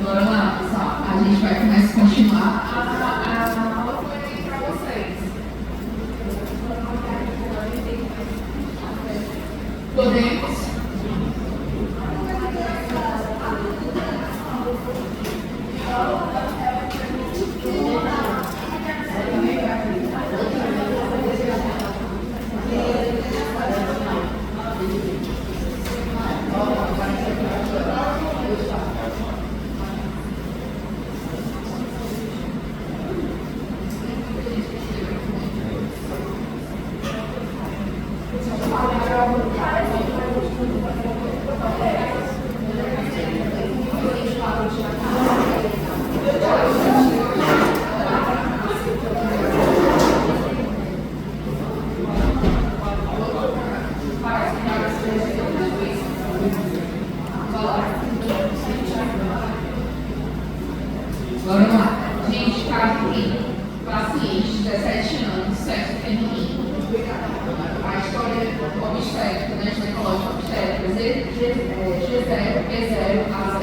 Bora lá, pessoal. A gente vai começar a continuar. A aula foi aí para vocês. Podemos? Bora lá. Gente, paciente de 17 anos, sexo feminino. A história obstétrica, né? Ginecológica obstétrica, G0, E0, A0,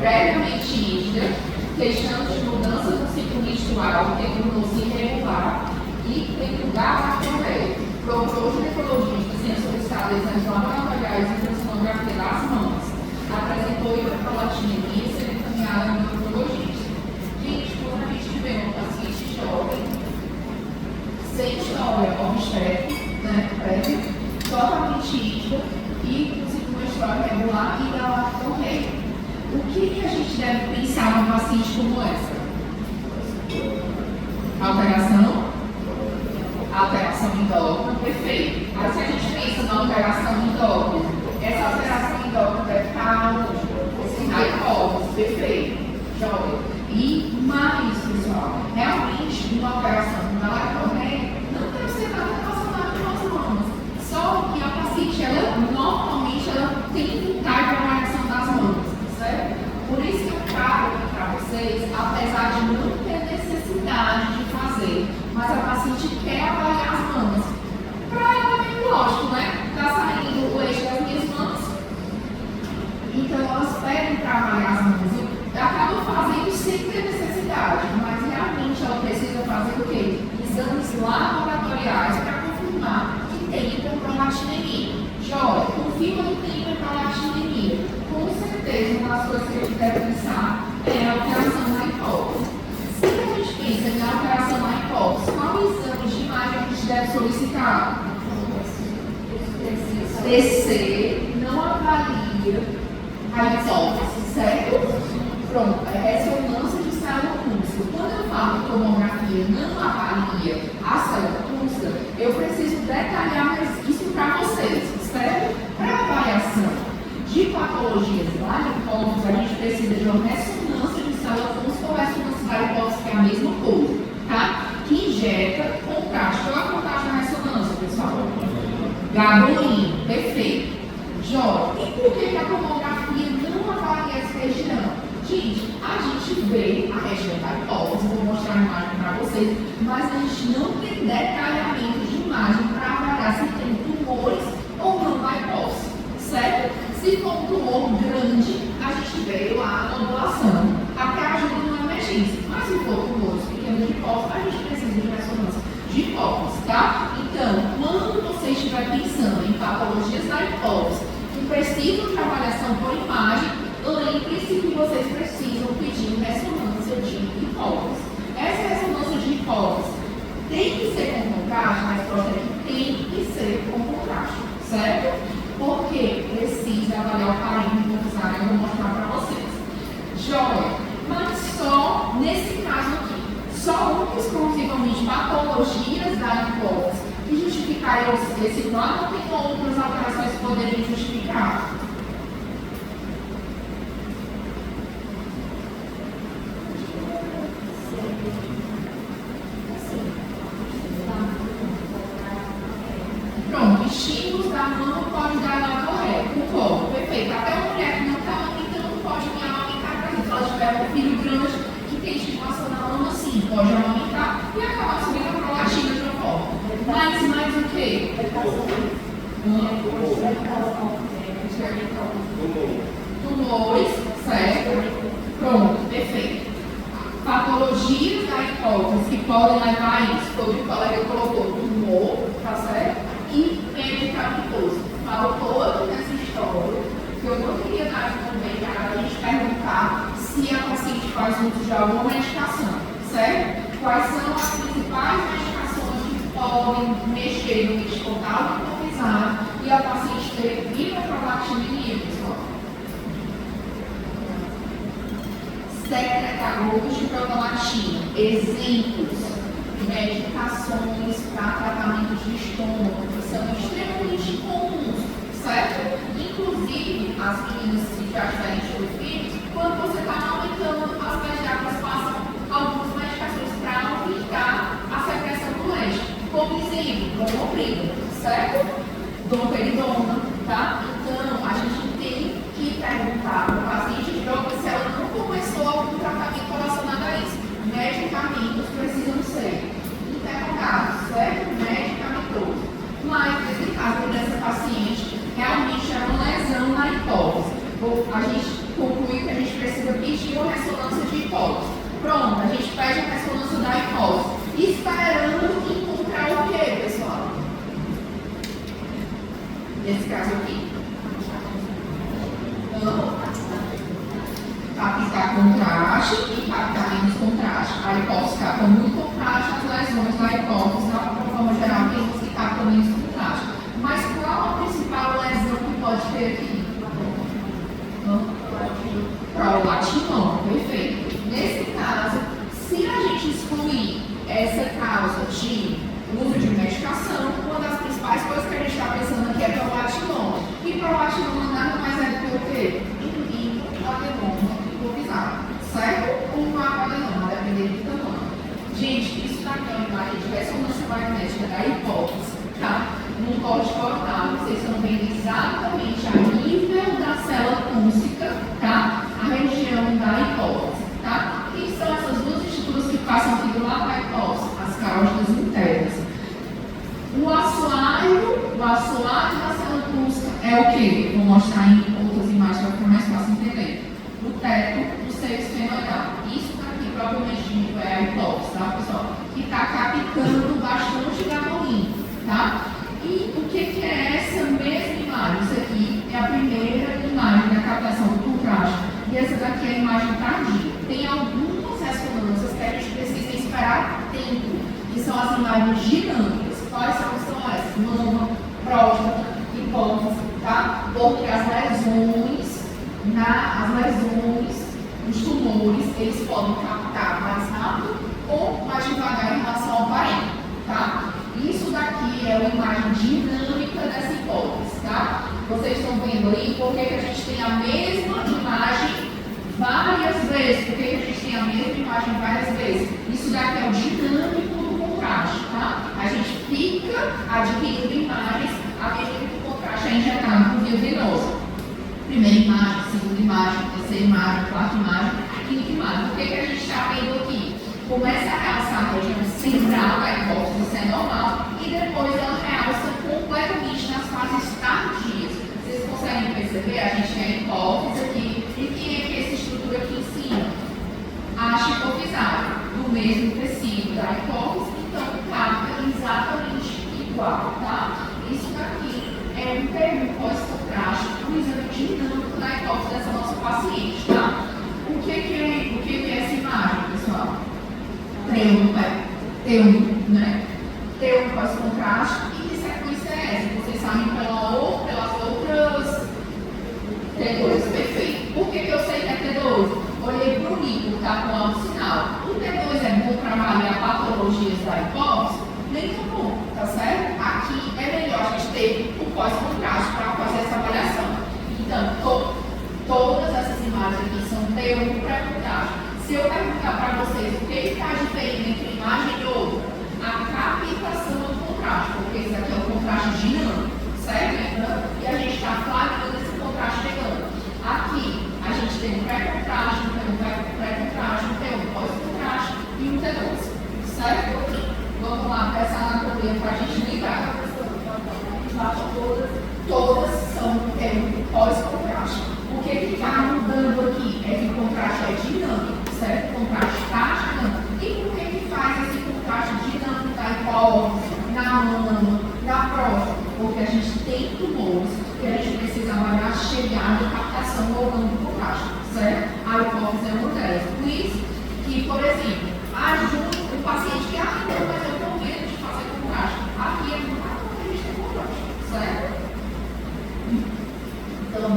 previamente rígida, questão de mudança no ciclo menstrual, que tornou-se irregular e tem lugar na correia. Procurou ginecologista sendo solicitado exames laboratoriais e ultrassonografia das mãos. Apresentou hiperprolactinemia e sendo encaminhada no neurologista. Gente, quando a gente vê um paciente jovem, sem história obstétrica, né, prévia, totalmente rígida e com ciclo menstrual irregular e da lactorreia. O que a gente deve pensar numa paciente como essa? Alteração endócrina, perfeito. Mas se a gente pensa na alteração endócrina, essa alteração endócrina deve estar na hipófise, perfeito. Joia. E mais, pessoal, realmente uma alteração na lactorreia não deve ser nada relacionado com as mamas. Só que a paciente, normalmente, ela tem vontade de avaliação das mamas, certo? Por isso que eu trago aqui para vocês, apesar de não ter necessidade de fazer, mas a paciente quer avaliar as mamas. Para ela é bem lógico, né? Está saindo o eixo das minhas mamas, então elas pedem para avaliar as mamas. Eu acabo fazendo sem ter necessidade, mas realmente ela precisa fazer o quê? Exames laboratoriais para confirmar que tem hiperprolactinemia. Joia, confirma que tem hiperprolactinemia. Com certeza, uma das coisas que a gente deve pensar é a alteração na hipófise. Se a gente pensa em alteração na hipófise, qual exame de imagem a gente deve solicitar? TC não avalia a hipófise, certo? Pronto, é ressonância de célula pública. Quando eu falo que tomografia não avalia a célula pública, eu preciso detalhar mais isso para vocês, certo? Para avaliação de patologias lá na hipófise, a gente precisa de uma ressonância de célula pública ou ressonância da hipófise, que é a mesma coisa, tá? Que injeta contraste. Qual é o contraste na ressonância, pessoal? Gabolino, perfeito. Jó, e por que a tomografia não avalia essa região? Gente, a gente vê a região da hipófise, vou mostrar a imagem para vocês, mas a gente não tem detalhamento de imagem para avaliar se tem tumores ou não na hipófise, certo? Se for um tumor grande, a gente vê lá a nodulação, até ajuda numa emergência, mas se for tumores pequenos de hipófise, a gente precisa de ressonância de hipófise, tá? Então, quando você estiver pensando em patologias da hipófise que precisam de avaliação por imagem, lembre-se que vocês precisam pedir ressonância de hipófise. Essa ressonância de hipófise tem que ser com contraste, mas resposta é que tem que ser com contraste, certo? Porque precisa avaliar o parênteimo necessário, eu vou mostrar para vocês. Joia, mas só nesse caso aqui, só única e exclusivamente patologias da hipófise que justificariam esse plano, não tem outras alterações que poderiam justificar. Pronto, estímulos da mão pode dar na correta, concordo, perfeito. Até uma mulher que não está amamentando pode me amamentar, por exemplo, se ela tiver um filho grande que tem estimulação na mama, sim, pode amamentar e acabar subindo Tumores, certo? Pronto, perfeito. Patologias da hipófise que podem levar a isso, foi o que o colega colocou, tumor, tá certo? E medicamentoso. Faltou aqui nessa história, que eu não queria dar também, para a gente perguntar se a paciente faz uso de alguma medicação, certo? Quais são as principais medicações que podem mexer no descontável hipofisado e a paciente ter hiperprolactinemia, pessoal? Secretadores de prolactina, exemplos, medicações para tratamentos de estômago, que são extremamente comuns, certo? Inclusive, as meninas que já tiverem filhos, quando você está aumentando as pediatras, passam algumas medicações para aumentar a secreção do leite. Como exemplo, domoprida, certo? Domperidona, tá? Então, a gente tem que perguntar para o paciente de droga se ela não começou algum tratamento relacionado a isso. Medicamentos precisam ser interrogados, certo? Medicamentoso. Mas, nesse caso dessa paciente, realmente é uma lesão na hipófise. A gente conclui que a gente precisa pedir uma ressonância de hipófise. Pronto, a gente pede a ressonância da hipófise, esperando encontrar o quê, pessoal? Nesse caso aqui. Captar contraste e captar menos contraste. A hipófise capta muito contraste, as lesões da hipófise, de forma geral, tem uns que captam menos contraste. Mas qual a principal lesão que pode ter aqui? Prolactinoma, perfeito. Nesse caso, se a gente excluir essa causa de uso de medicação, uma das principais coisas que a gente está pensando aqui é prolactinoma. E prolactinoma nada mais é do que o quê? Adenoma hipofisado, certo? Ou um adenoma, dependendo do tamanho. Gente, isso daqui é uma imagem de ressonância magnética da hipófise, tá? Num corte coronário, vocês estão vendo exatamente a nível da célula cúncica, tá? A região da hipófise, tá? E são essas duas estruturas que passam aqui do lado da hipófise, as cáusticas internas. O assoalho da célula cúncica é o quê? Vou mostrar em outras imagens para ficar mais fácil entender. O teto do seio esfenoidal. Isso daqui, propriamente dito, é a hipófise, tá, pessoal? Que está captando bastante gasolina, tá? E o que é essa mesma imagem? Isso aqui é a primeira imagem da captação do contraste. E essa daqui é a imagem tardia. Tem algumas ressonâncias que a gente precisa esperar tempo, que são as imagens dinâmicas. Quais são essas? Mama, próstata, hipófise, tá? Porque as lesões, os tumores, eles podem captar mais rápido ou mais devagar em relação ao parente, tá? Isso daqui é uma imagem dinâmica dessa hipófise, tá? Vocês estão vendo aí por que a gente tem a mesma imagem várias vezes? Por que a gente tem a mesma imagem várias vezes? Isso daqui é o dinâmico do contraste, tá? A gente fica adquirindo imagens à medida que o contraste é injetado por via venosa. Primeira imagem, segunda imagem, terceira imagem, quarta imagem, quinta imagem. O que a gente está vendo aqui? Começa a realçar a região central da hipófise, isso é normal, e depois ela realça completamente nas fases tardias. Vocês conseguem perceber? A gente tem a hipófise aqui, e quem é essa estrutura aqui em cima? A haste hipofisal, do mesmo tecido da hipófise, então capta exatamente igual, tá? Isso daqui é um termo pós-contraste, um exame dinâmico da hipófise dessa nossa paciente, tá? O que é essa imagem, pessoal? Tem um pós-contraste e que sequência é essa? Vocês sabem pelas outras T2, perfeito. Por que eu sei que é T2? Olhei para o líquido, está com alto sinal. O T2 é bom para avaliar patologias da hipófise? Nem tão bom, tá certo? Aqui é melhor a gente ter o pós-contraste para fazer essa avaliação. Então, todas essas imagens aqui são T1 pré-contraste. Se eu perguntar para vocês o que está diferente entre uma imagem e outra, a captação do contraste, porque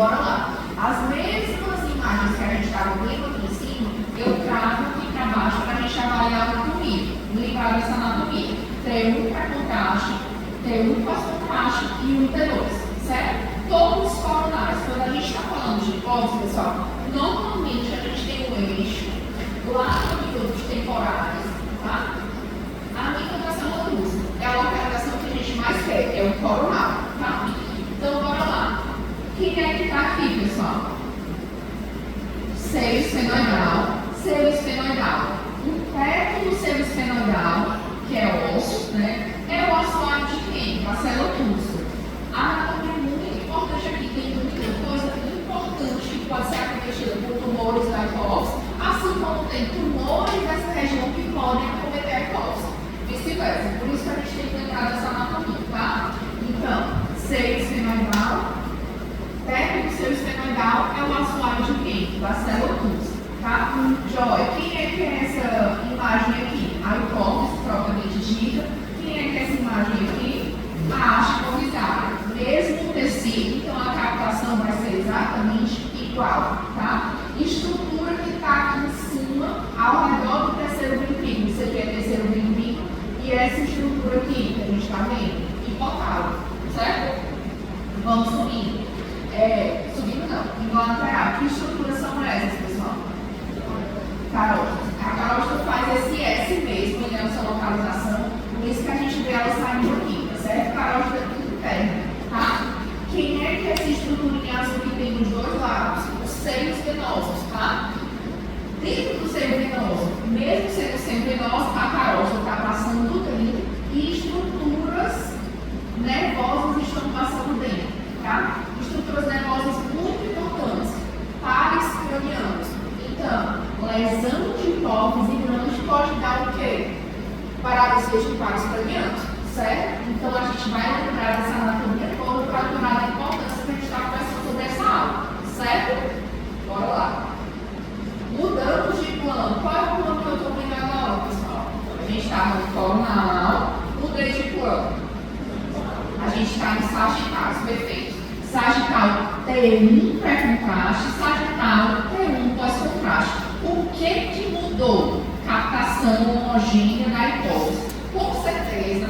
bora lá. As mesmas imagens que a gente estava vendo aqui em cima, eu trago aqui para baixo para a gente avaliar a anatomia, lembrar dessa anatomia. T1 pré-contraste, T1 pós-contraste e o T2, certo? Todos os coronários, quando a gente está falando de hipótese, pessoal, normalmente a gente tem um eixo lá no nível dos temporais, tá? A microtração luz é a localização que a gente mais quer, é o coronário, tá? Então, bora lá. Quem é que está aqui, pessoal? Seio esfenoidal, seio esfenoidal. O perto do seio esfenoidal, que é o osso, né? É o assoalho de quem? Da célula tussa. A anatomia é muito importante aqui, tem muita coisa importante que pode ser acometida por tumores da hipófise, assim como tem tumores dessa região que podem acometer a hipófise. Vice-versa. Por isso que a gente tem que lembrar dessa anatomia, tá? Então, seio esfenoidal, perto do seio esfenoidal é o assoalho de quem? Da célula tussa, tá? Joia, quem é que é essa imagem aqui? A hipófise, propriamente dita. Quem é que é essa imagem aqui? A haste hipofisária. Mesmo tecido, então a captação vai ser exatamente igual, tá? Estrutura que está aqui em cima, ao redor do terceiro ventrículo. Isso aqui é terceiro ventrículo. E essa estrutura aqui, que a gente está vendo, hipotálamo, certo? Vamos subindo. Subindo não, indo lateral. Que estruturas são essas, pessoal? Carótida. A carótida faz esse S mesmo, né, essa localização. Por isso que a gente vê ela saindo aqui, tá certo? Carótida interna, tá? Quem é que é essa estruturinha azul que tem nos dois lados? Os seios venosos, tá? Dentro do seio venoso, mesmo sendo seio venoso, a carótida está passando dentro e estruturas nervosas estão passando dentro, tá? Estruturas nervosas muito importantes, pares cranianos. Então, lesão de hipófise grande pode dar o quê? Paralisia de pares cranianos, certo? Então, a gente vai lembrar dessa anatomia toda para lembrar da importância que a gente está conversando sobre essa aula, certo? Bora lá. Mudamos de plano. Qual é o plano que eu estou vendo agora, pessoal? A gente está no coronal, mudei de plano. A gente está em sagitário, perfeito. Sagital T1 pré-contraste, sagital T1 pós-contraste. O que mudou? Captação homogênea da hipófise. Com certeza,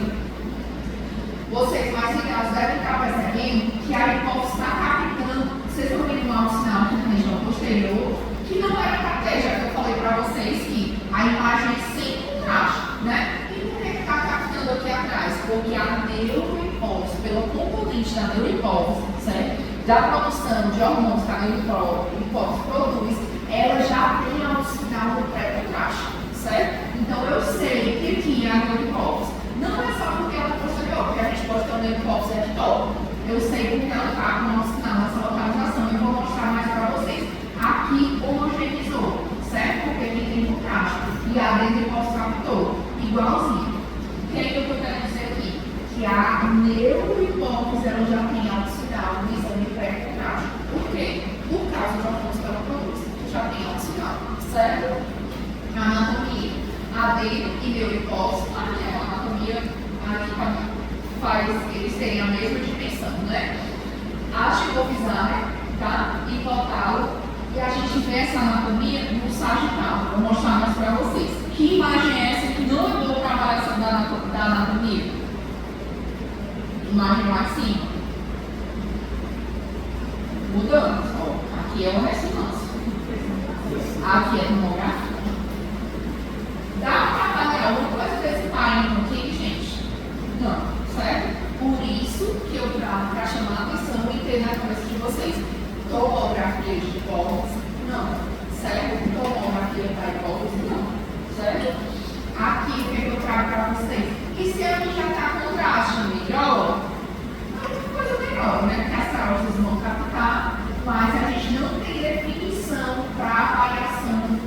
vocês mais ligados devem estar percebendo que a hipófise está captando, vocês estão vendo um alto sinal aqui na região posterior, que não era estratégia que eu falei para vocês que a imagem é sem contraste, né? E por que está captando aqui atrás? Porque a neurohipófise, pelo componente da neurohipófise, certo? Da produção de hormônios que a neurohipófise produz, ela já tem alto sinal no pré-contraste, certo? Então eu sei que aqui é a neurohipófise. Não é só porque ela é posterior, porque a gente pode ter uma neurohipófise ectópica. Eu sei porque ela está com alto sinal nessa localização e vou mostrar mais para vocês. Aqui homogeneizou, certo? Porque aqui tem contraste. E a neurohipófise captou, igualzinho. O que é que eu estou querendo dizer aqui? Que a neurohipófise ela já tem alto sinal no exame pré-contraste. Por quê? Por causa de hormônios que ela produz. Já tem alto sinal, certo? A anatomia, AD e neurohipófise, aqui é uma anatomia, aqui faz eles terem a mesma dimensão, né? Haste hipofisária, tá? Hipotálamo. E a gente vê essa anatomia no sagital. Vou mostrar mais para vocês. Que imagem é essa que não é boa para avaliação da anatomia? Imagem lá em cima. Mudamos. Ó, aqui é uma ressonância. Aqui é tomografia. Dá para avaliar alguma coisa desse parâmetro aqui, gente? Não, certo? Por isso que eu trago para chamar a atenção e ter na cabeça de vocês. Tomografia de hipófise? Não. Certo? Tomografia da hipófise? Não. Certo? Aqui o que eu trago para vocês? E se a gente já está contraste melhor? Coisa melhor, né? Porque as carótidas vão captar, mas a gente não tem definição para avaliação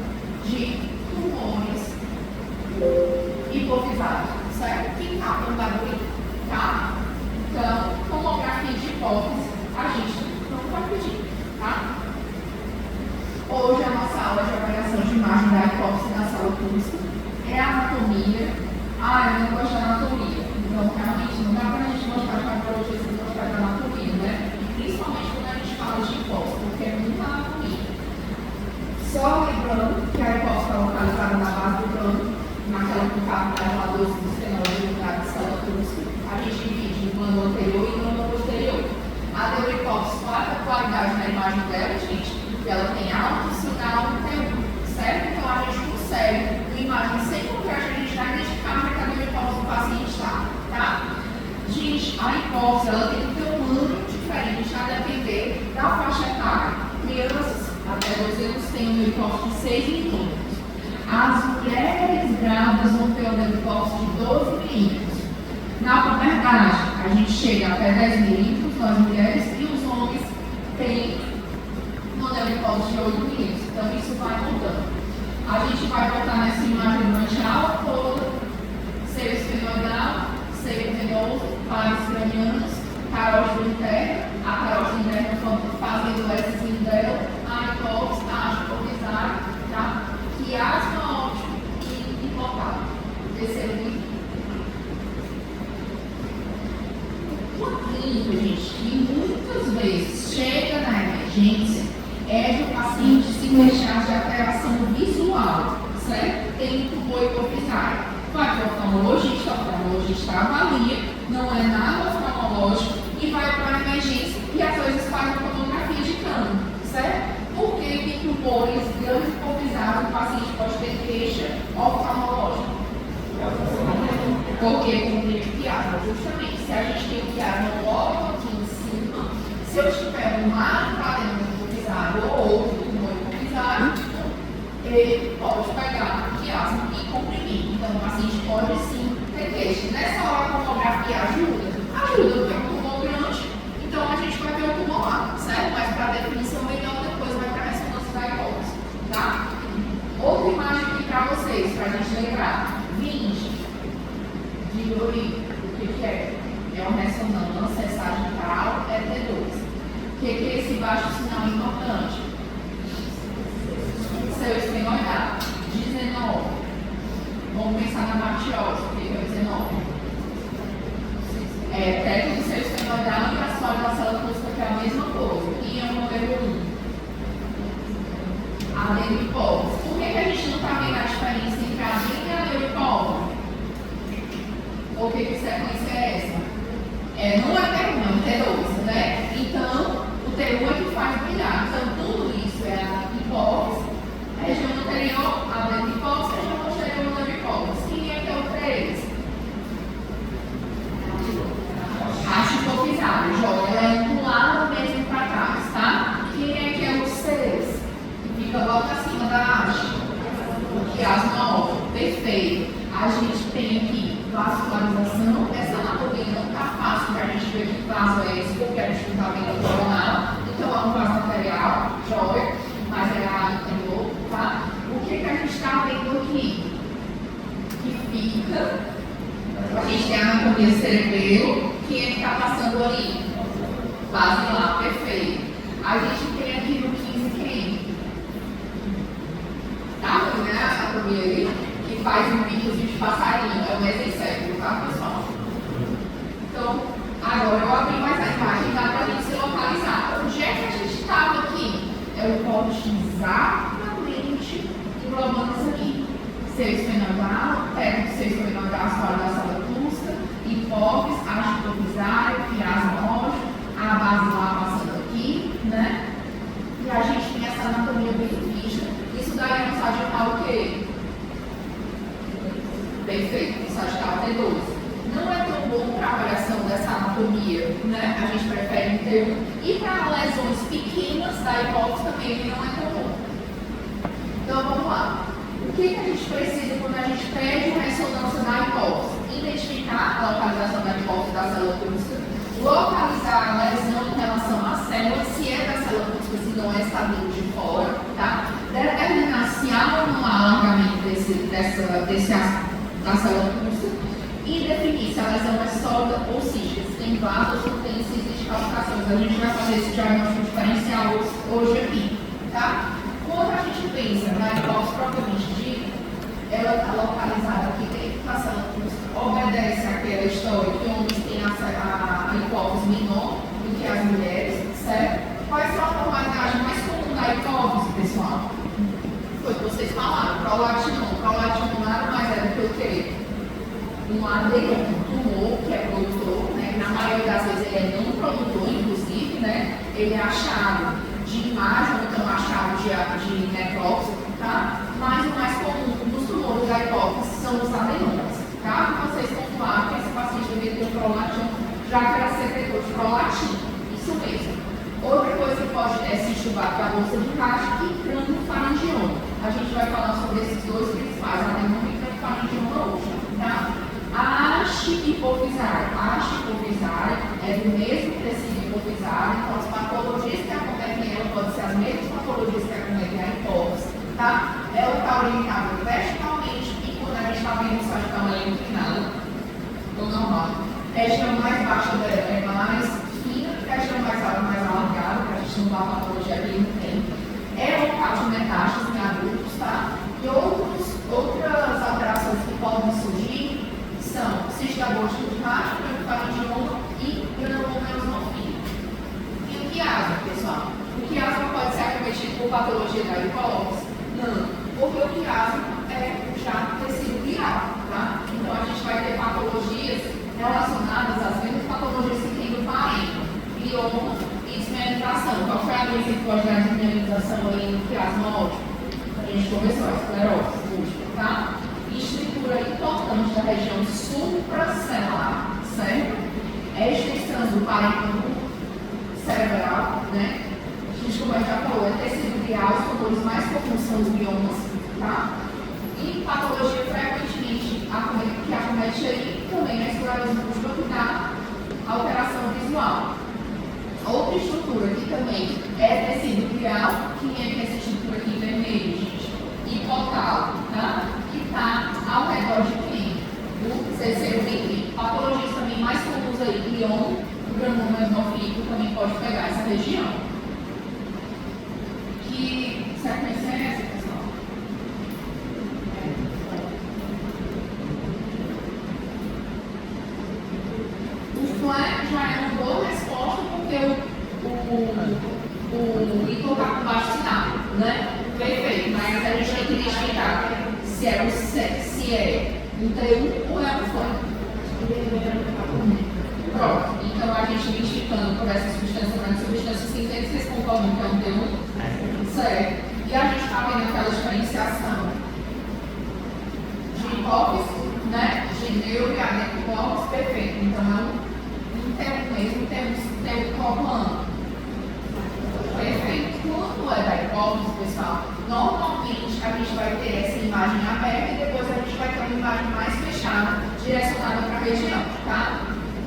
de tumores hipofisários, certo? Que captam o barulho, tá? Então, tomografia de hipófise, a gente não vai pedir, tá? Hoje a nossa aula de avaliação de imagem da hipófise na sala pública é anatomia. Eu não gosto da anatomia. Então, realmente, não dá para a gente mostrar de cardiologia sem mostrar de anatomia, né? Principalmente quando a gente fala de hipófise. no caso da geladora do fenol de lugar de célula cruz, a gente divide em glândula anterior e glândula posterior. A neurohipófise, qual é a qualidade na imagem dela, gente? Que ela tem alto sinal T1, certo? Então a gente consegue, uma imagem sem contraste, a gente vai identificar onde a neurohipófise do paciente está, tá? Gente, a hipófise, ela tem que ter um ângulo diferente a depender da faixa etária. Crianças até 2 anos têm uma neurohipófise de 6 milímetros. As mulheres grávidas vão ter uma neurohipófise de 12 milímetros. Na puberdade, a gente chega até 10 milímetros nas mulheres e os homens têm uma neurohipófise de 8 milímetros. Então, isso vai mudando. A gente vai voltar nessa imagem durante a aula toda. Seio esfenoidal, seio venoso, pares cranianos, carótida interna, a carótida interna fazendo o Szinho dela, a hipófise, a hipofisária, tá? Quiasma óptico e hipotálamo. Terceiro nível. Uma clínica, gente, que muitas vezes chega na emergência é de o paciente se queixar de alteração visual, certo? Tem um tumor hipofisário. Vai para o oftalmologista avalia, não é nada oftalmológico e vai para a emergência e às vezes faz uma tomografia de câmera, certo? Por que tumores grandes hipofisários o paciente pode ter queixa oftalmológica? Porque tem quiasma, justamente. Se a gente tem o quiasma logo aqui em cima, se eu tiver um adeno hipofisário ou outro tumor hipofisário, ele pode pegar quiasma e comprimir. Então, o paciente pode sim ter queixa. Nessa hora, a tomografia ajuda? Ajuda, porque é um tumor grande, então a gente vai ver o tumor lá, certo? Mas para a definição melhor, depois vai para a ressonância da hipófise, tá? Outra imagem aqui para vocês, para a gente lembrar. 20 de Lori, o que é? É uma ressonância sagital, é T2. O que é esse baixo sinal importante? Seu esfenoidal. 19. Vamos pensar na batiose. O que é o 19? É perto do seu esfenoidal e a sólida da célula crústica, que é a mesma coisa. E é um número 1. A neurohipófise. Por que a gente não está vendo a diferença entre a adeno e a neurohipófise? Ou que sequência é essa? Não é T1, é T2, né? Então, o T1 é que faz brilhar. Então, tudo isso é a hipófise, a região anterior, a neurohipófise, a região posterior, a neurohipófise. Quem é que é o 3? A hipofisária, joga, ela é um lado mesmo para trás, tá? Quem é que é o 6? Fica logo acima da haste. O quiasma óptico, perfeito. A gente tem aqui vascularização. Essa anatomia não está fácil para a gente ver que vaso é esse, porque a gente não está vendo o coronal. Então é um vaso arterial, joia, mas é a anterior, tá? O que a gente está vendo aqui? Que fica. A gente tem a anatomia do cerebelo. Quem é que está passando ali? Basilar, perfeito. A gente tem aqui no 15 quem? Tá vendo, né? A anatomia ali? Que faz um bicozinho de passarinho. É o mesencéfalo, tá, pessoal? Então, agora eu abri mais a imagem, dá para a gente se localizar. Onde é que a gente estava aqui? É o corte exatamente englobando isso aqui. Seu esfenoidal, perto do seu esfenoidal, fora da sala crústica, hipófise, haste hipofisária, quiasma óptico, a basilar passando aqui, né? E a gente tem essa anatomia bem vista. Isso daí é um sagital o quê? Perfeito, o sagital T12. Não é tão bom para a avaliação dessa anatomia, né? A gente prefere ter e para lesões pequenas da hipófise também ele não é tão bom. Então vamos lá. O que a gente precisa quando a gente pede uma ressonância da hipófise? Identificar a localização da hipófise da célula crústica, localizar a lesão em relação à célula, se é da célula crústica, se não é, está vindo de fora, tá? Determinar se há ou não há alargamento da célula crústica e definir se a lesão é sólida ou cística, se tem vasos ou tem se existe calcificações. A gente vai fazer esse diagnóstico diferencial hoje aqui, tá? Quando a gente pensa na hipófise propriamente dita, ela está localizada aqui dentro da célula crústica, obedece àquela história que homens têm a hipófise menor do que as mulheres, certo? Qual é a formalidade mais comum da hipófise, pessoal? Foi o que vocês falaram, prolactinoma. Prolactinoma nada mais é do que o quê? um adenoma, um tumor que é produtor, né? Na maioria das vezes ele é não produtor, inclusive, né? Ele é achado de imagem, então achado de necrópsia, tá? Mas o mais comum dos tumores da hipófise são os adenomas, tá? Vocês pontuaram que esse paciente deveria ter prolactina, já que era secretor de prolactina, isso mesmo. Outra coisa que pode ter é cistivato da bolsa de caixa e crâniofaringioma. A gente vai falar sobre esses dois principais, adenoma e crâniofaringioma hoje, tá? A haste hipofisária. A haste hipofisária é do mesmo tecido hipofisário, então as patologias que acometem ela podem ser as mesmas patologias que acometem a hipófise, tá? Ela está orientada verticalmente e quando a gente está vendo o site ela é inclinada, ou normal. A região mais baixa dela é mais fina, a região mais alta mais alargada, para a gente não dar a patologia aqui no tempo. É local de metástase em adultos, tá? E outras alterações que podem surgir são cistiabose de racho, crâniofaringioma e granuloma eosinofílico. E o quiasma, pessoal? O quiasma pode ser acometido por patologia da hipófise? Não, porque o quiasma é já tecido glial, tá? Então a gente vai ter patologias relacionadas às mesmas patologias que tem do parênquima, glioma e desmielinização. Qual foi a doença que pode dar desmielinização aí no quiasma óptico? A gente começou a esclerose múltipla, tá? Estrutura importante da região supracelular, certo? É a extensão do parênquima cerebral, né? A gente, como a gente já falou, é tecido glial, os tumores mais comuns são os gliomas, tá? E patologia frequentemente que acomete aí também a esclerose múltipla que dá alteração visual. Outra estrutura que também é tecido glial, que é essa estrutura aqui em vermelho, gente, hipotálamo, tá? Que está ao redor de quem? Do terceiro ventrículo. Patologias também mais comuns aí, glioma, o granuloma eosinofílico também pode pegar essa região. Que sequência é essa, pessoal? O FLAG já é uma boa resposta porque o ícone está com baixo sinal, né? Perfeito, mas a gente tem que identificar se é um T1 ou é um FLAG. Pronto, então a gente identificando por essa substância, na substância sintética, vocês concordam que é um T1? Certo. E a gente está vendo aquela diferenciação de hipófise, né? De neuro e adenohipófise, perfeito. Então é um T1 mesmo, temos T1 coplano. Perfeito. Quando é da hipófise, pessoal, normalmente a gente vai ter essa imagem aberta e depois a gente vai ter uma imagem mais fechada, direcionada para a região, tá?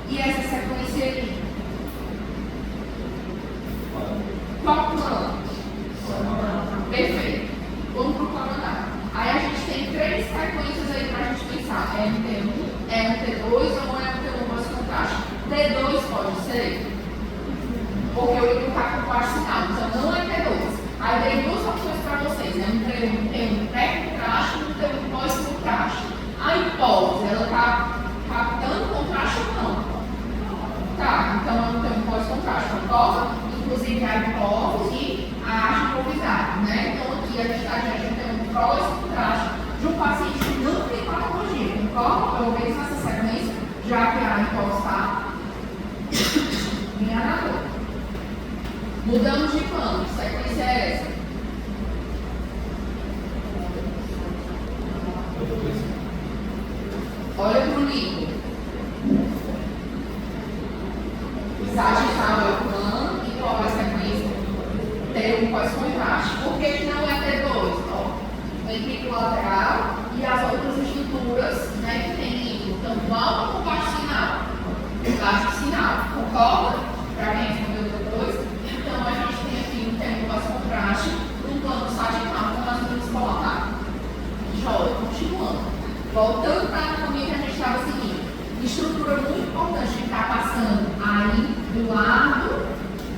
E essa sequência aqui? Qual plano? Perfeito. Vamos para o coronário. Aí a gente tem três sequências aí para a gente pensar. É um T1, é um T2 ou é um T1 mais contraste? T2 pode ser? Porque o livro está com baixo sinal, então não é T2. Aí dei duas opções para vocês, né? Um T1 pré-contraste e um T1 pós-contraste. A hipófise, ela está captando contraste ou não? Tá, então é um T1 pós-contraste, concorda? Inclusive a hipófise e a haste hipofisária, né? Então aqui a gente está diante de um T1 pós-contraste de um paciente que não tem patologia, concorda? Pelo menos nessa sequência, já que a hipófise está minha anatômica. Mudamos de plano, que sequência é essa? Olha para o líquido. Sagital é o plano e qual é a sequência? T1 pós-contraste. Por que não é T2? Ventrículo lateral e as outras estruturas, né, que tem líquido, tanto alto como baixo sinal. Baixo sinal, concorda? Para quem respondeu depois? Então a gente tem aqui um T1 pós-contraste, um plano sagital, como nós vamos colocar. Joia, continuando. Voltando para a anatomia que a gente estava seguindo. Estrutura muito importante que está passando aí do lado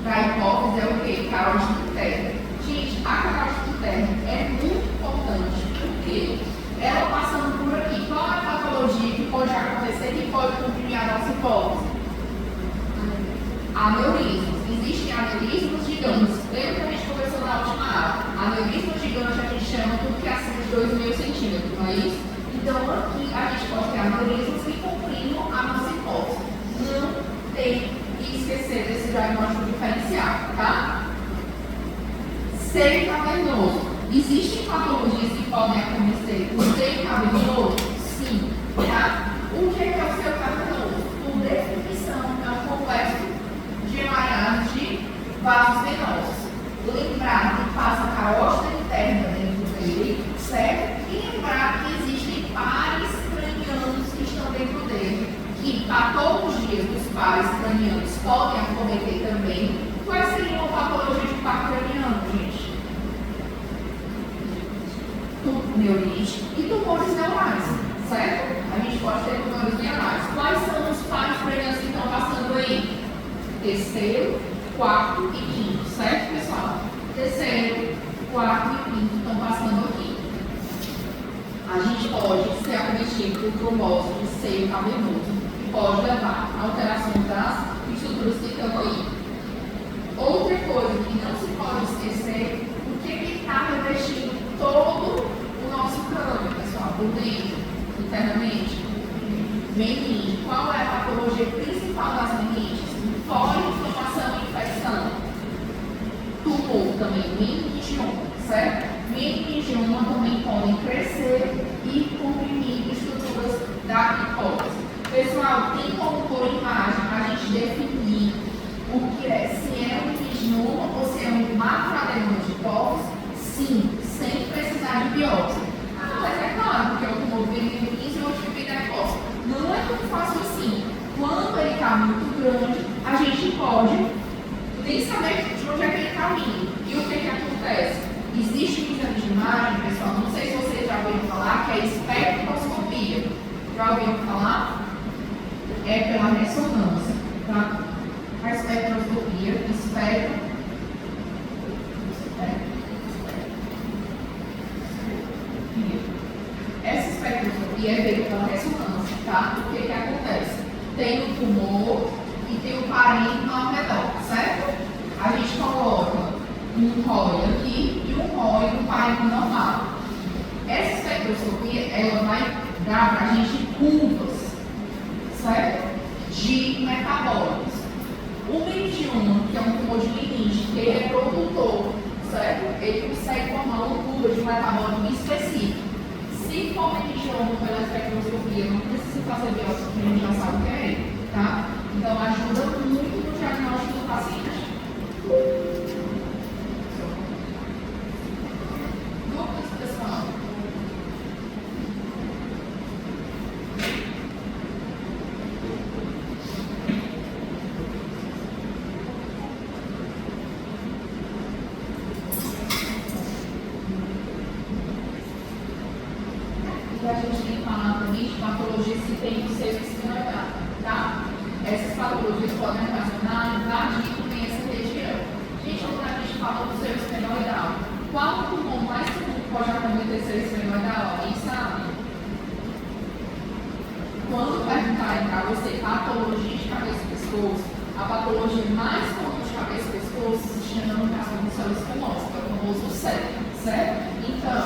da hipófise é o quê? Carótida interna. Gente, a carótida interna é muito importante porque ela passando por aqui, qual é a patologia que pode acontecer que pode comprimir a nossa hipófise? Aneurismos. Existem aneurismos gigantes. Lembra que a gente conversou na última aula? Aneurismos gigantes a gente chama tudo que é acima de 2,5 centímetros, não é isso? Então aqui a gente pode ter aneurismos que tem que esquecer desse diagnóstico diferencial, tá? Seio cavernoso. Existem patologias que podem acontecer com seio cavernoso? Sim, tá? O que é o seio cavernoso? Por definição, é um complexo de emaranhados de vasos venosos. Lembrar que passa a carótida interna dentro dele, certo? E lembrar que existem pares cranianos que estão dentro dele, que patologias dos pares cranianos podem acometer também. Quais seriam a patologia de par craniano, gente? Neurite e tumores neurais, certo? A gente pode ter tumores neurais. Quais são os pares cranianos que estão passando aí? Terceiro, quarto e quinto, certo, pessoal? Terceiro, quarto e quinto estão passando aqui. A gente pode ser acometido por trombose de seio cavernoso, que pode levar a alterações das estruturas que estão aí. Outra coisa que não se pode esquecer, o que está revestindo todo o nosso crânio, pessoal, por dentro, internamente? Meningite. Qual é a patologia principal das meningites? Inflamação e infecção. Tumor também, meningioma, certo? Meningioma também podem crescer e comprimir estruturas da hipófise. Pessoal, tem como por imagem a gente definir o que é, se é um meningioma ou se é um macroadenoma de hipófise? Sim, sem precisar de biópsia. Ah, mas é claro, porque o tumor vem no início e o outro vem na hipófise. Não é tão fácil assim. Quando ele está muito grande, a gente pode nem saber de onde é que ele está vindo. E o que acontece? Existe um exame de imagem, pessoal, não sei se vocês já ouviram falar, que é espectroscopia. Já ouviram falar? É pela ressonância, tá? A espectroscopia, essa espectroscopia é feita pela ressonância, tá? O que acontece? Tem o tumor e tem o parênquima ao redor, certo? A gente coloca um ROI aqui e um ROI no parênquima normal. Essa espectroscopia, ela vai dar para a gente curvas, certo? De metabólicos. O meningioma, que é um tumor de meningite, ele é produtor, certo? Ele consegue formar uma curva de um metabólico específico. Se for meningioma pela espectroscopia, não precisa fazer biópsia, porque a gente já sabe o que é ele, tá? Então ajuda muito no diagnóstico do paciente. Dúvidas, pessoal? A gente tem que falar também de patologias que tem no seio esfenoidal, tá? Essas patologias podem ocasionar invadir também essa região. Gente, quando a gente fala do seio esfenoidal, qual o tumor mais comum que pode acometer seio esfenoidal? Alguém sabe? Quando perguntarem para você patologia de cabeça e pescoço, a patologia mais comum de cabeça e pescoço se chama carcinoma do seio esfenoso, que é o famoso SEP, certo? Então,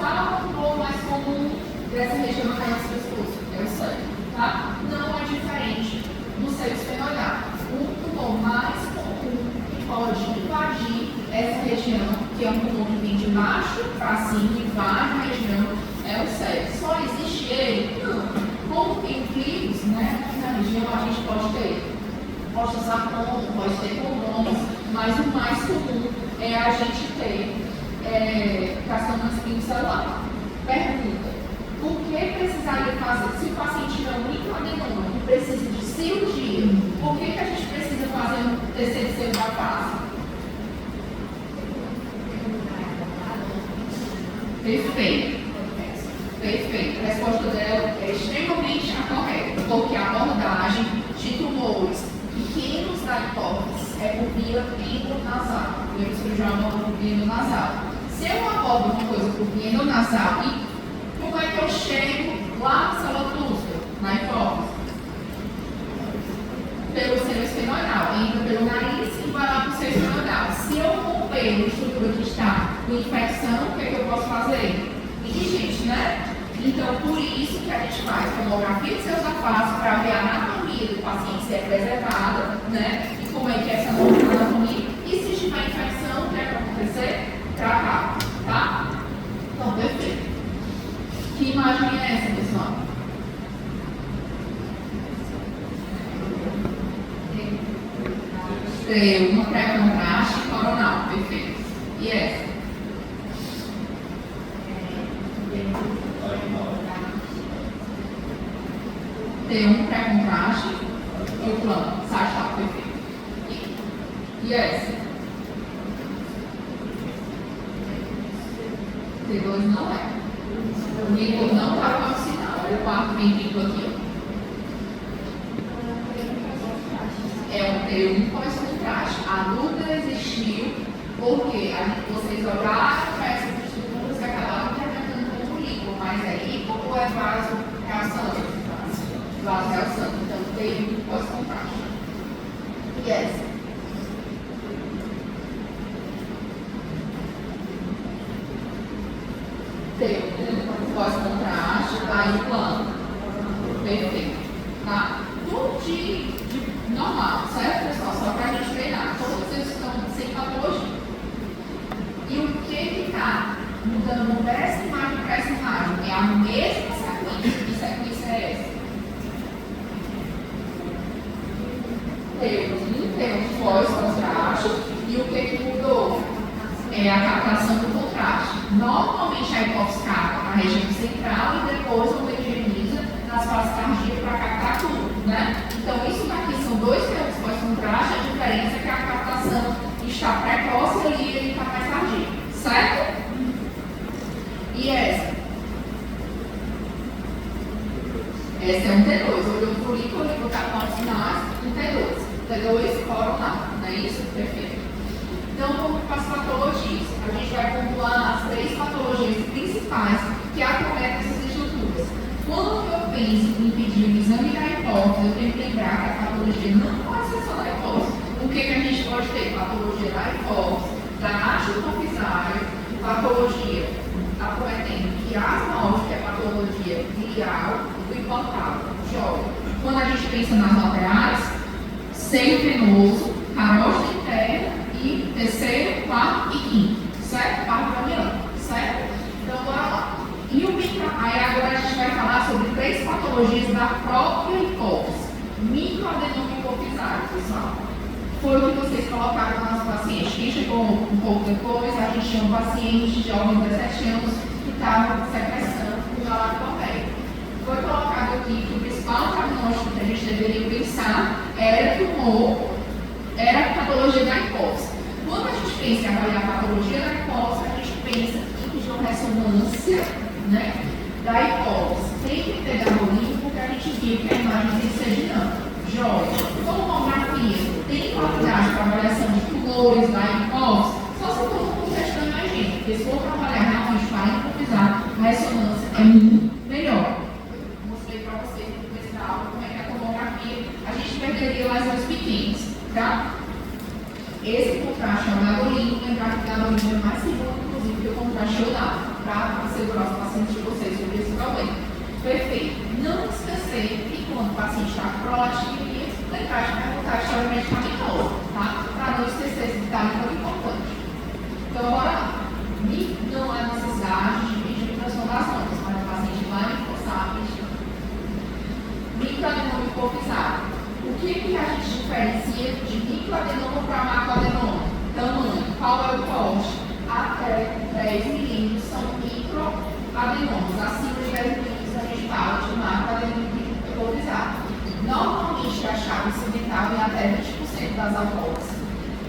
qual é o tumor mais comum dessa região da cabeça e pescoço? É o SEP, tá? Não é diferente do seio esfenoidal. O tumor mais comum que pode invadir essa região, que é um tumor que vem de baixo para cima e invade a região, é o SEP. Só existe ele? Não. Como tem vírus, né, aqui na região, a gente pode usar pode ter condoms, mas o mais comum é a gente ter carcinoma espinocelular. Pergunta: o que precisaria fazer? Se o paciente tiver um microadenoma que precisa de cirurgia, por que a gente precisa fazer um TCC da fase? Perfeito. Perfeito. A resposta dela é extremamente a correta, porque a abordagem de tumores pequenos da hipófise é por via endonasal. O cirurgião aborda por via endonasal. Se eu abordo uma coisa por via endonasal, e como é que eu chego lá na célula túscula, na hipófise? Pelo seio esfenoidal. Entra pelo nariz e vai lá para o seio esfenoidal. Se eu romper a estrutura que está com infecção, o que é que eu posso fazer? Gente, né? Então, por isso que a gente faz tomografia de seus da face para ver a anatomia anatomia do paciente ser preservada, né? E como é que é essa anatomia. E se tiver infecção, o que é que vai acontecer? Tratar, tá? Então, perfeito. Que imagem é essa, pessoal? Uma pré-contraste coronal, perfeito. E essa? T1 pré-contraste e o plano, sagittal, perfeito. E essa? T2 não é. O líquido não está com o sinal, é o quarto ventrículo aqui, ó. É um T1 pós-contraste. A dúvida existiu porque vocês olharam para essas estruturas e acabaram interpretando como líquido, mas é líquido ou é vaso realçante? Vaso realçante. Então, T1 pós-contraste. E essa? T1 pós-contraste, aí o plano. Perfeito. Tá? Tudo de normal, certo, pessoal? Só para a gente treinar. Todos eles estão sem patologia. E o que está mudando dessa imagem para essa imagem? É a mesma sequência. Que sequência é essa? Temos pós-contraste. E o que mudou? É a captação do contraste. Normalmente a hipófise capta na região central e depois homogeneiza nas fases cardíacas para captar tudo, né? Então, isso daqui são dois termos pós-contraste, a diferença é que a captação está precoce ali e ele está mais tardio, certo? E essa? Essa é um T2, olhou para o líquido, olhou para o cartão sinais, um T2. T2 coronal, não é isso? Perfeito. Então, vamos para as patologias. A gente vai pontuar as 3 patologias principais que acometem essas estruturas. Quando eu penso em pedir o exame da hipófise, eu tenho que lembrar que a patologia não pode ser só da hipófise. O que a gente pode ter? Patologia da hipófise, da haste hipofisária, patologia acometendo quiasmose, que é patologia biliar, do hipotálamo, joia. Quando a gente pensa nas laterais, seio venoso, carótida interna e terceiro, quarto e quinto, certo? Parte craniana, certo? Então, bora lá. E o aí agora a gente vai falar sobre 3 patologias da própria hipófise. Microadenoma hipofisário, pessoal. Foi o que vocês colocaram no nosso paciente. Quem chegou um pouco depois, a gente tinha um paciente de jovem de 17 anos que estava secreção com galactoméia. Foi colocado aqui que o principal diagnóstico que a gente deveria pensar era tumor, era a patologia da hipófise. Quando a gente pensa em avaliar a patologia da hipófise, a gente pensa em ressonância, né, da hipófise. Tem que ter gamolinho porque a gente viu que a imagem tem que ser dinâmica. Joia. Tomografia. Tem qualidade para avaliação de tumores da hipófise? Só se for no contexto da emergência. Porque se for para avaliar realmente para hipofisar, a ressonância é muito melhor. Eu mostrei para vocês no começo da aula como é que é a tomografia. A gente perderia lesões pequenas, tá? Esse contraste é o gadolinho. Lembrar que o gadolinho é mais seguro, inclusive, que o contraste oral, para assegurar os pacientes de vocês sobre esse problema. Perfeito. Não esquecer que quando o paciente está com prolactina, lembrar de perguntar a história medicamentosa, tá? Para não esquecer esse detalhe tão importante. Então, bora lá. Não há necessidade de pedir transformações, mas o paciente vai forçar a pedir. Microadenoma hipofisário. O que a gente diferencia de microadenoma para macroadenoma? Tamanho. Qual é o porte? Até 10 milímetros são microadenomas. Acima de 10 milímetros a gente fala de macroadenoma hipofisário. Normalmente a chave incidental é até 20% das autópsias.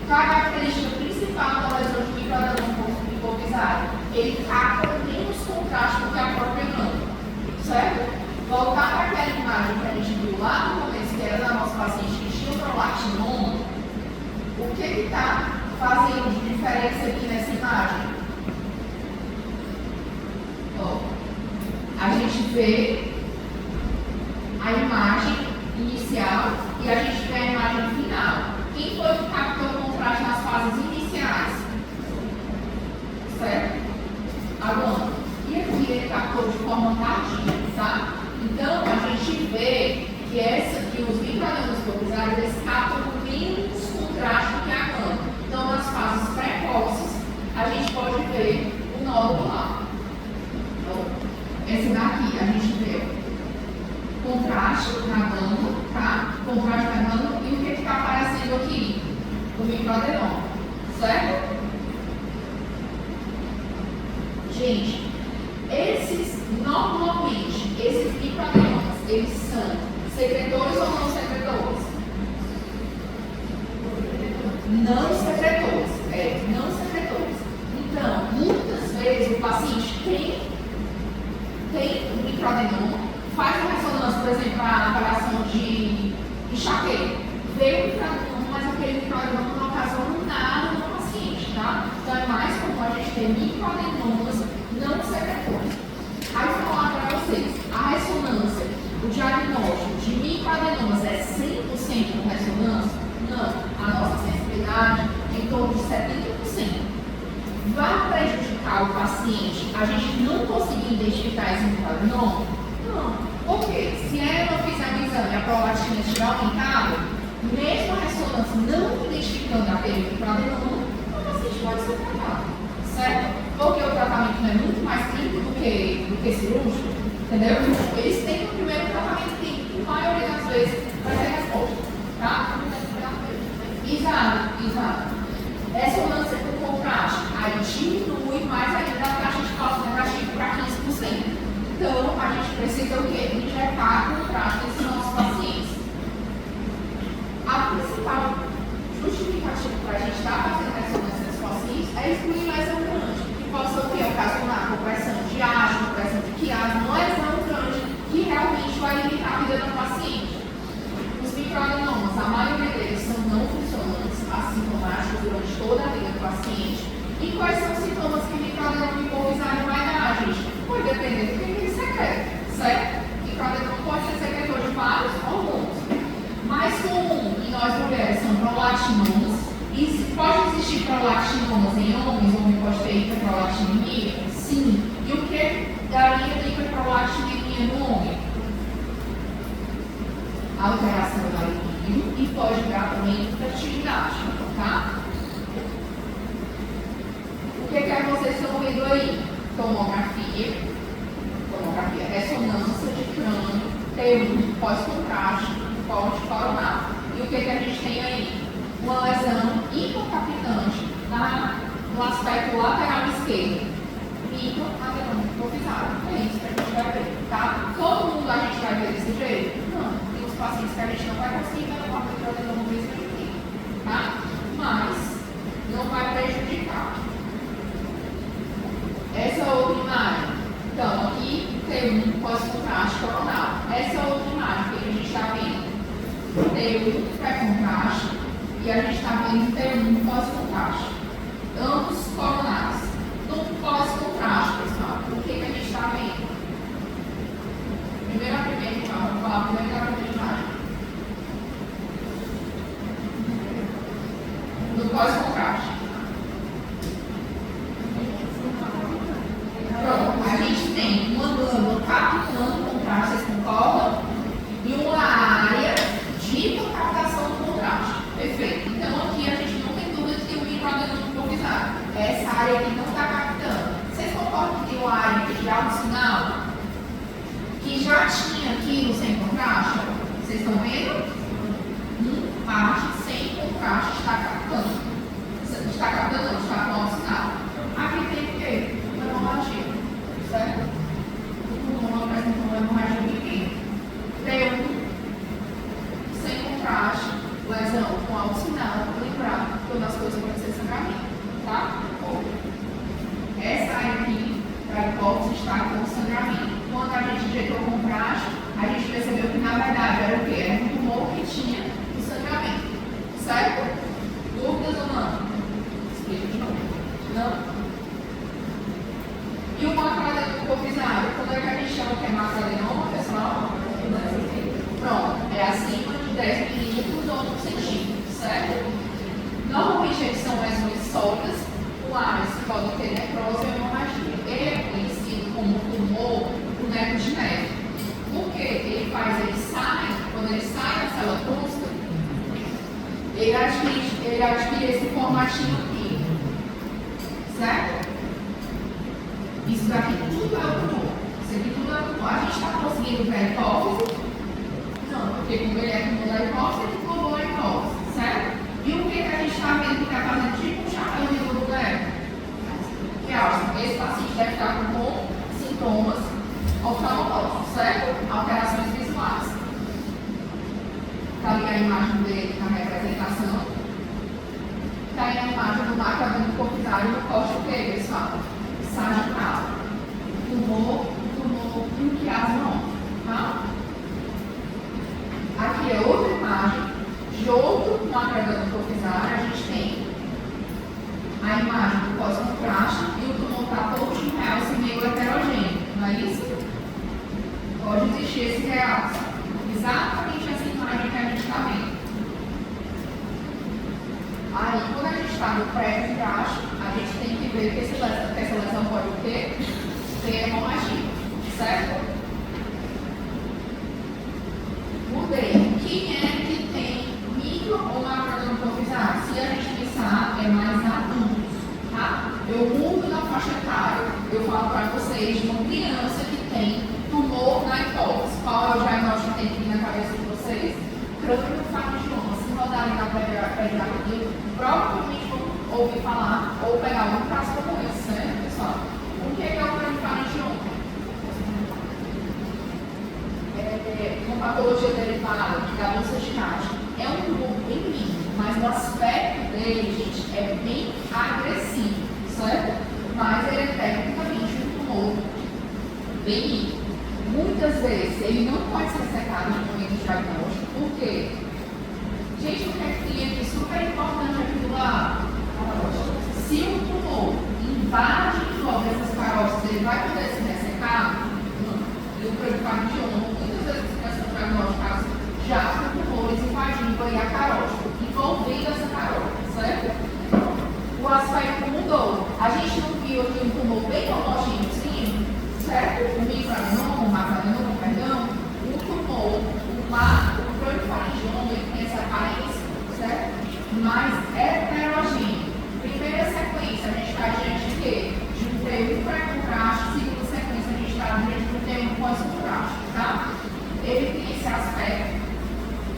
Característica principal da lesão de microadenoma hipofisário, ele capta menos contraste do que a própria glândula, certo? Voltar para aquela imagem que a gente viu lá no começo, que era da nossa paciente que tinha prolactinoma, o que está fazendo de diferença aqui nessa imagem? Ó, a gente vê a imagem inicial e a gente vê a imagem final. Quem foi que captou o contraste nas fases iniciais? Certo? Agora, e aqui ele captou de forma tardia, tá? Então, a gente vê que os microadenoma contraste nadando, tá? Contraste nadando, e o que está aparecendo aqui? O microadenoma, certo? Gente, normalmente, esses microadenomas, eles são secretores ou não secretores? Não secretores, não secretores. Então, muitas vezes o paciente tem um microadenoma, faz uma ressonância, por exemplo, para avaliação de enxaqueca, vê o microadenoma, mas aquele microadenoma não ocasionou nada no paciente, tá? Então é mais comum a gente ter microadenomas não secretores. Aí eu vou falar para vocês, a ressonância, o diagnóstico de microadenomas é 100% com ressonância? Não, a nossa sensibilidade é em torno de 70%. Vai prejudicar o paciente a gente não conseguir identificar esse microadenoma? Não. Por quê? Se eu fizer um exame e a prolactina estiver aumentada, mesmo a ressonância não identificando aquele microadenoma, o paciente pode ser tratado, certo? Porque o tratamento é muito mais clínico do que cirúrgico, entendeu? Eles têm o primeiro tratamento clínico, a maioria das vezes vai ter resposta, tá? Exato. Ressonância com contraste, aí diminui mais ainda a taxa de falso negativo para 15%. Então, a gente precisa o quê? Injetar contraste nesses nossos pacientes. A principal justificativa para a gente estar fazendo ressonância nesses pacientes é excluir lesão grande, que possa o quê? Ocasionar compressão de ágio, compressão de quiasma, uma lesão grande que realmente vai limitar a vida do paciente. Os microadenomas, a maioria deles são não funcionantes, assintomáticos durante toda a vida do paciente. E quais são os sintomas que o microadenoma hipovisário vai dar, gente? Pode depender do que ele secreta, certo? O microadenoma pode ser secretor de vários hormônios. Mais comum em nós mulheres são prolactinomas. E pode existir prolactinomas em homens, homem pode ter hiperprolactinemia? Sim. E o que daria de hiperprolactinemia no homem? Alteração da libido e pode dar também infertilidade, tá? O que é que vocês estão vendo aí? Tomografia, ressonância de crânio, T1, pós-contraste, corte coronal. E o que a gente tem aí? Uma lesão hipocapitante no aspecto lateral esquerdo. Microadenoma hipofisário. É isso que a gente vai ver, tá? Todo mundo a gente vai ver desse jeito? Não. Tem os pacientes que a gente não vai conseguir ver o microadenoma mesmo aqui, tá? Mas não vai prejudicar. Essa outra imagem. Então, aqui tem um pós-contraste coronal. Essa outra imagem que a gente está vendo. Tem um pré-contraste e a gente está vendo tem um pós-contraste. Ambos coronais. No pós-contraste, pessoal, o que a gente está vendo? Primeira imagem, vamos falar primeiro da primeira imagem. No pós-contraste. Pronto, a gente tem uma glândula captando o contraste, vocês concordam? E uma área de hipocaptação do contraste. Perfeito. Então aqui a gente não tem dúvida de que o microadenoma hipofisário. Essa área aqui não está captando. Vocês concordam que tem uma área de alto sinal? Que já tinha aquilo sem contraste? Vocês estão vendo? Parte sem contraste está captando. Está captando, não, está com alto sinal. Aqui tem o quê? Uma hemorragia, certo? O pulmão apresenta uma hemorragia pequena. Tem sem contraste, lesão com alto sinal, lembrar que uma das coisas pode ser sangramento, tá? Essa aqui, para a hipótese, está com sangramento. Quando a gente injetou o contraste, a gente percebeu que na verdade era o quê? Era um tumor que tinha o sangramento, certo? Dúvidas ou não? Explica de novo. Não? E o macroadenoma hipofisário, quando é que a gente chama que é macroadenoma, pessoal? Pronto, é acima de 10 milímetros ou 1 centímetro, certo? Normalmente eles são lesões sólidas, pulares, que podem ter necrose ou hemorragia. Ele é conhecido como tumor do neco de neve. Por quê? Quando ele sai da célula crusca, ele adquire esse formatinho aqui, certo? Isso daqui tudo é o tumor. Isso aqui tudo é o tumor. A gente está conseguindo ver a hipófise, Porque como ele é tumor da hipófise, ele tomou a hipófise, certo? E o que a gente está vendo que está fazendo tipo um chapéu de novo leve? Que esse paciente deve estar com sintomas oftalmológicos, certo? Alterações visuais. Está ali a imagem dele na representação. Está aí a imagem do marcador copisário no corte o que eles falam? Sagital. Tumor bronquiasma, tá? Aqui é outra imagem. Junto com a marcador copisário, a gente tem a imagem do pós-contraste e o tumor está todo em realce meio heterogêneo, não é isso? Pode existir esse realce. Exatamente essa imagem que a gente está vendo. Aí, quando a gente está no pré-contraste, a gente tem que ver que essa lesão pode o quê? Ter hemorragia, certo? Mudei. Quem é que tem micro ou macrodoma hipofisário? Se a gente pensar, é mais adultos, tá? Eu mudo na faixa etária, eu falo para vocês de uma criança que tem tumor na hipófise. Qual é o diagnóstico que tem aqui na cabeça de vocês? Crâniofaringioma. Se rodarem na pediatria, provavelmente vão ouvir falar ou pegar um caso como esse, certo, pessoal? O que é o crâniofaringioma? Uma patologia derivada da doença de Caixa. É um tumor bem lindo, mas o aspecto dele, gente, é bem agressivo, certo? Mas ele é tecnicamente um tumor bem lindo. Muitas vezes ele não pode ser secado no momento de diagnóstico, porque, gente, o que é que tem aqui super importante aqui do lado? Se o tumor invade e envolve essas carótidas, ele vai poder ser ressecado? Não. E o crâniofaringioma, muitas vezes são diagnosticados já com tumores invadindo aí a carótida, envolvendo essa carótida, certo? O aspecto mudou. A gente não viu aqui um tumor bem homogêneo, certo? O microadenoma, o macroadenoma, perdão, o tumor, o crâniofaringioma, ele tem essa aparência, certo? Mais heterogêneo. Primeira sequência, a gente está diante de quê? De um termo pré-contraste. Segunda sequência, a gente está diante de um termo pós-contraste, tá? Ele tem esse aspecto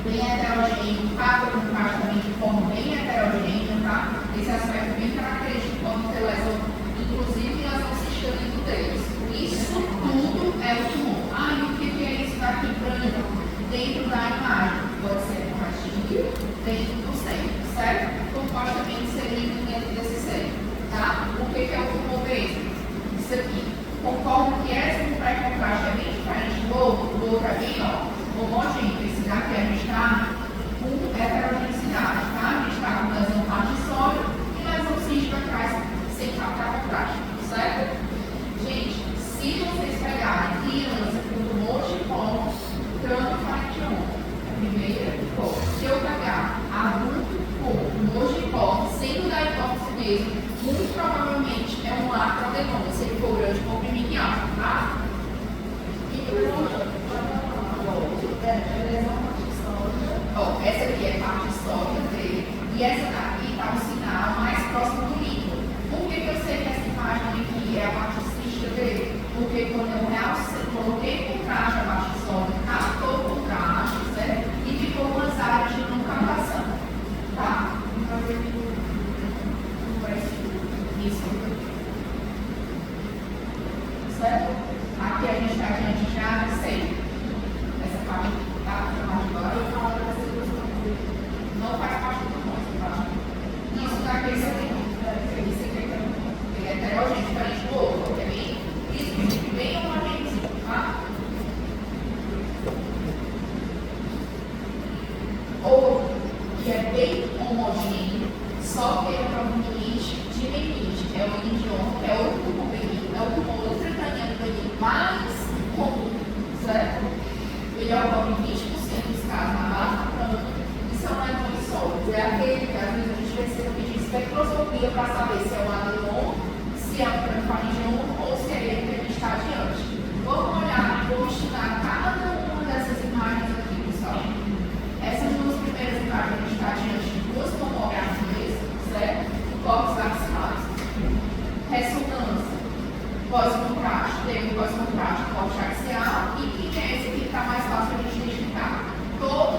bem heterogêneo, cada contraste também de forma bem heterogênea, tá? Esse aspecto bem característico quando tem lesão, inclusive lesão cística dentro deles. Isso tudo é o tumor. Ah, e o que é isso daqui branco? Dentro da imagem. Pode ser um rastilho dentro do seio, certo? Compostamente seria dentro desse seio, tá? O que é o tumor mesmo? Isso aqui. Concordo que esse com pré-contraste é bem diferente do outro é bem homogêneo. Esse daqui a gente está com heterogeneidade, tá? A gente está com lesão partisória e lesão cística atrás sem pré-contraste, certo? Gente, se vocês pegarem criança com tumor de pó, crâniofaringioma, a primeira hipótese. Se eu pegar adulto com tumor de pó, sendo da hipótese mesmo, muito provavelmente é um macroadenoma, se ele for grande ou miniato, tá? Essa aqui é a parte histórica dele, e essa daqui está um sinal mais próximo do líquido. Por que eu sei que essa imagem aqui é a parte cística dele? Porque quando eu coloquei contraste a parte histórica, captou o contraste, certo? E ficou umas áreas de não captação, tá? Isso. Certo? Aqui a gente está diante já de seio. Essa parte, tá? Essa parte agora. Não faz parte do nosso, tá? Isso daqui é isso aqui é heterogêneo, diferente do outro. É bem, isso, bem homogêneo, tá? Outro que é bem homogêneo, só que ele é proveniente de meningite. É o meningioma, que é outro tumor benigno, é o tumor intracraniano benigno mais comum, certo? Ele ocorre em 20% dos casos na base do crânio e são lesões sólidas. É aquele que às vezes a gente precisa pedir espectroscopia para saber se é um adenoma, se é um crâniofaringioma ou se é ele que a gente está diante. Vamos olhar, vou estudar cada uma dessas imagens aqui, pessoal. Essas duas primeiras imagens a gente está diante de duas tomografias, certo? Corpos axilares. Ressonância. Pós-contraste, tem o pós-contraste, corte axial. E quem é esse que está mais fácil de a gente identificar? Todo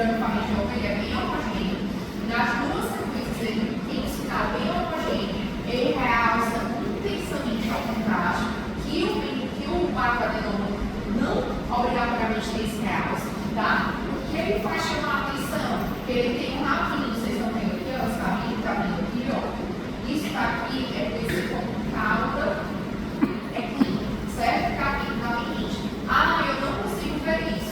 crâniofaringioma ele é bem homogêneo. Nas duas sequências ele tem um sinal bem homogêneo. Ele realça intensamente ao contraste que o macroadenoma não obrigatoriamente tem esse realce, tá? O que ele faz chamar a atenção? Ele tem um rabinho, vocês estão vendo aqui, ó, esse rabinho tá vindo aqui, ó. Isso aqui é conhecido como cauda equina, certo? Cabinho da limite. Ah, eu não consigo ver isso.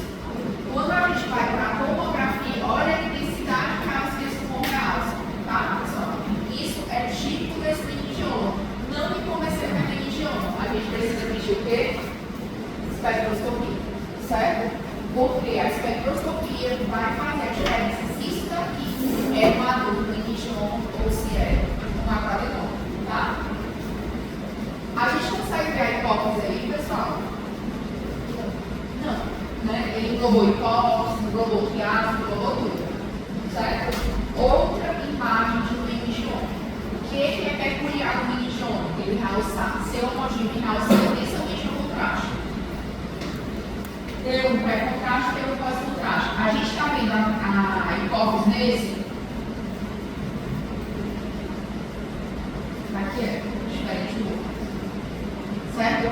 Quando a gente vai para a tomografia, olha a intensidade de realce desse realce, tá, pessoal? Isso é típico desse meningioma. Não me comecei com a meningioma. A gente precisa pedir o quê? Espectroscopia, certo? Porque a espectroscopia vai fazer a diferença se isso daqui é um adulto meningioma ou se é um macroadenoma, tá? A gente consegue ver a hipófise aí, pessoal? Não, né? Ele englobou hipófise, englobou triásico, englobou tudo, certo? Outra imagem de um meningioma. O que é peculiar do meningioma? Ele realçar, ser homogêneo e realçar intensamente no contraste. Tem um pré-contraste e tem um pós-contraste. A gente está vendo a hipófise nesse? Aqui é diferente do outro. Certo?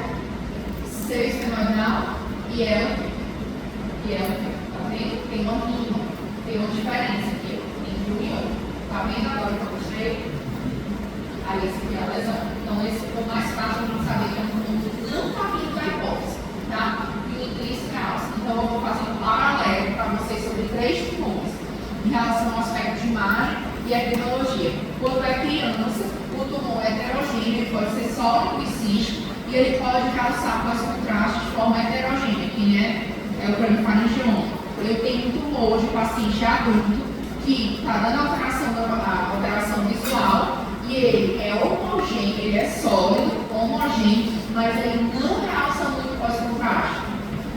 Seu esfenoidal e ela, tá vendo? Tem uma mínima, tem uma diferença aqui, entre um e outro. Tá vendo agora que eu mostrei? Aí esse aqui é a lesão. Então esse ficou mais fácil de saber que é um ponto não está vindo da hipófise, tá? Então, eu vou fazer um paralelo para vocês sobre 3 tumores em relação ao aspecto de imagem e epidemiologia. Quando é criança, o tumor é heterogêneo, ele pode ser sólido e cístico e ele pode realçar pós-contraste de forma heterogênea, que é o crâniofaringioma. Eu tenho um tumor de paciente adulto que está dando alteração visual e ele é homogêneo, ele é sólido, homogêneo, mas ele não realça muito pós-contraste.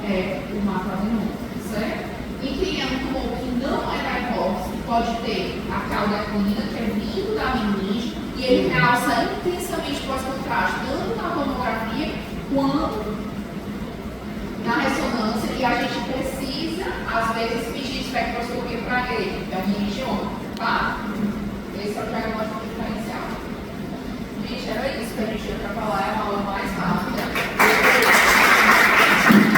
É o macroadenoma, certo? E quem é um tumor que não é da hipófise, pode ter a cauda equina, que é vindo da meninge, e ele realça intensamente pós-contraste, tanto na tomografia quanto na ressonância, e a gente precisa, às vezes, pedir espectroscopia para ele, é o meningioma, tá? Esse é o diagnóstico diferencial. Gente, era isso que a gente tinha para falar.